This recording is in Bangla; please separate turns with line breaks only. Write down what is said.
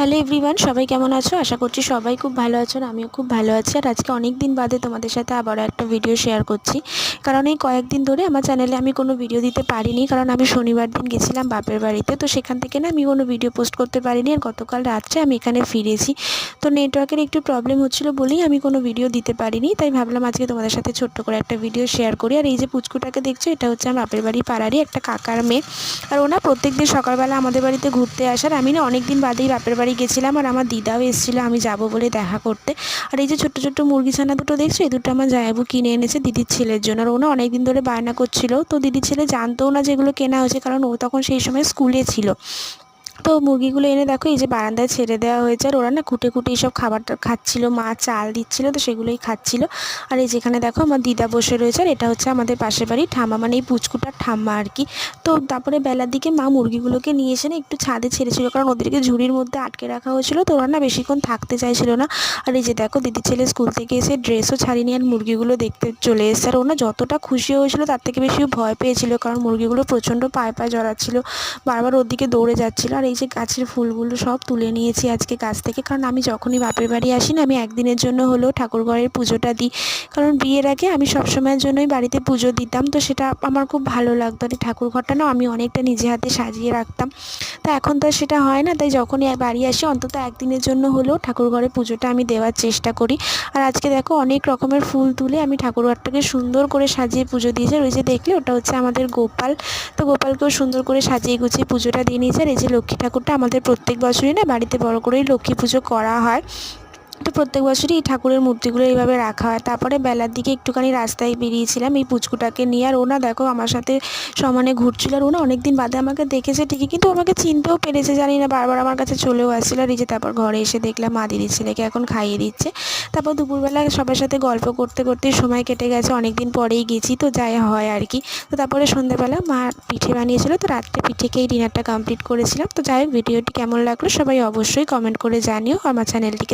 হ্যালো এভরিওয়ান, সবাই কেমন আছো? আশা করছি সবাই খুব ভালো আছো আর আমিও খুব ভালো আছি। আর আজকে অনেক দিন বাদে তোমাদের সাথে আবারও একটা ভিডিও শেয়ার করছি, কারণ এই কয়েকদিন ধরে আমার চ্যানেলে আমি কোনো ভিডিও দিতে পারিনি, কারণ আমি শনিবার দিন গেছিলাম বাপের বাড়িতে। তো সেখান থেকে না আমি কোনো ভিডিও পোস্ট করতে পারিনি। আর গতকাল রাত্রে আমি এখানে ফিরেছি, তো নেটওয়ার্কের একটু প্রবলেম হচ্ছিলো বলেই আমি কোনো ভিডিও দিতে পারিনি। তাই ভাবলাম আজকে তোমাদের সাথে ছোট্ট করে একটা ভিডিও শেয়ার করি। আর এই যে পুচকুটাকে দেখছো, এটা হচ্ছে আমার বাপের বাড়ি পাড়ারই একটা কাকার মেয়ে। আর ওনা প্রত্যেকদিন সকালবেলা আমাদের বাড়িতে ঘুরতে আসার, আমি না অনেক দিন বাদেই বাপের বাড়ি গেছিলাম আর আমার দিদাও এসেছিলো আমি যাব বলে দেখা করতে। আর এই যে ছোট্ট ছোট্ট মুরগি ছানা দুটো দেখছো, এই দুটো আমার জায়াবু কিনে এনেছে দিদির ছেলের জন্য। আর ওনা অনেক দিন ধরে বায়না করছিল, তো দিদির ছেলে জানতোও না যেগুলো কেনা হয়েছে, কারণ ও তখন সেই সময় স্কুলে ছিল। তো মুরগিগুলো এনে দেখো এই যে বারান্দায় ছেড়ে দেওয়া হয়েছে, আর ওরা না খুঁটে খুঁটে এইসব খাবারটা খাচ্ছিলো, মা চাল দিচ্ছিলো তো সেগুলোই খাচ্ছিলো। আর এই যেখানে দেখো আমার দিদা বসে রয়েছে, আর এটা হচ্ছে আমাদের পাশের বাড়ির ঠাম্মা, মানে এই পুচকুটার ঠাম্মা আর কি। তো তারপরে বেলার দিকে মা মুরগিগুলোকে নিয়ে এসে না একটু ছাদে ছেড়েছিল, কারণ ওদেরকে ঝুড়ির মধ্যে আটকে রাখা হয়েছিল, তো ওরা না বেশিক্ষণ থাকতে চাইছিল না। আর এই যে দেখো দিদির ছেলে স্কুল থেকে এসে ড্রেসও ছাড়িনি আর মুরগিগুলো দেখতে চলে এসেছে। আর ওনা যতটা খুশি হয়েছিল তার থেকে বেশি ভয় পেয়েছিল, কারণ মুরগিগুলো প্রচণ্ড পায়ে পায়ে জড়াচ্ছিল, বারবার ওর দিকে দৌড়ে যাচ্ছিলো। আর এই যে গাছের ফুলগুলো সব তুলে নিয়েছি আজকে গাছ থেকে, কারণ আমি যখনই বাপের বাড়ি আসি না, আমি একদিনের জন্য হলেও ঠাকুর ঘরের পুজোটা দিই, কারণ বিয়ের আগে আমি সবসময়ের জন্যই বাড়িতে পুজো দিতাম, তো সেটা আমার খুব ভালো লাগতো। আর এই ঠাকুর ঘরটা না আমি অনেকটা নিজে হাতে সাজিয়ে রাখতাম, তা এখন তো আর সেটা হয় না। তাই যখনই বাড়ি আসি অন্তত একদিনের জন্য হলেও ঠাকুর ঘরে পুজোটা আমি দেওয়ার চেষ্টা করি। আর আজকে দেখো অনেক রকমের ফুল তুলে আমি ঠাকুর ঘরটাকে সুন্দর করে সাজিয়ে পুজো দিয়েছি। আর ওই যে দেখলে ওটা হচ্ছে আমাদের গোপাল, তো গোপালকেও সুন্দর করে সাজিয়ে গুছিয়ে পুজোটা দিয়ে নিয়েছে। আর এই যে লক্ষ্মী ঠাকুরটা আমাদের প্রত্যেক বছরই না বাড়িতে বড় করেই লক্ষ্মী পুজো করা হয়, তো প্রত্যেক বছরই এই ঠাকুরের মূর্তিগুলো এইভাবে রাখা হয়। তারপরে বেলার দিকে একটুখানি রাস্তায় বেরিয়েছিলাম এই পুচকুটাকে নিয়ে, আর ওনা দেখো আমার সাথে সমানে ঘুরছিল। আর ওনা অনেকদিন বাদে আমাকে দেখেছে ঠিকই, কিন্তু আমাকে চিনতেও পেরেছে জানি না, বারবার আমার কাছে চলেও আসছিল। আর এই যে তারপর ঘরে এসে দেখলাম মা দিদির ছেলেকে এখন খাইয়ে দিচ্ছে। তারপর দুপুরবেলা সবার সাথে গল্প করতে করতে সময় কেটে গেছে, অনেক দিন পরেই গেছি তো যাই হয় আর কি। তো তারপরে সন্ধ্যেবেলা মা পিঠে বানিয়েছিল, তো রাত্রে পিঠে খেয়েই ডিনারটা কমপ্লিট করেছিলাম। তো যাই হোক, ভিডিওটি কেমন লাগলো সবাই অবশ্যই কমেন্ট করে জানিও, আমার চ্যানেলটিকে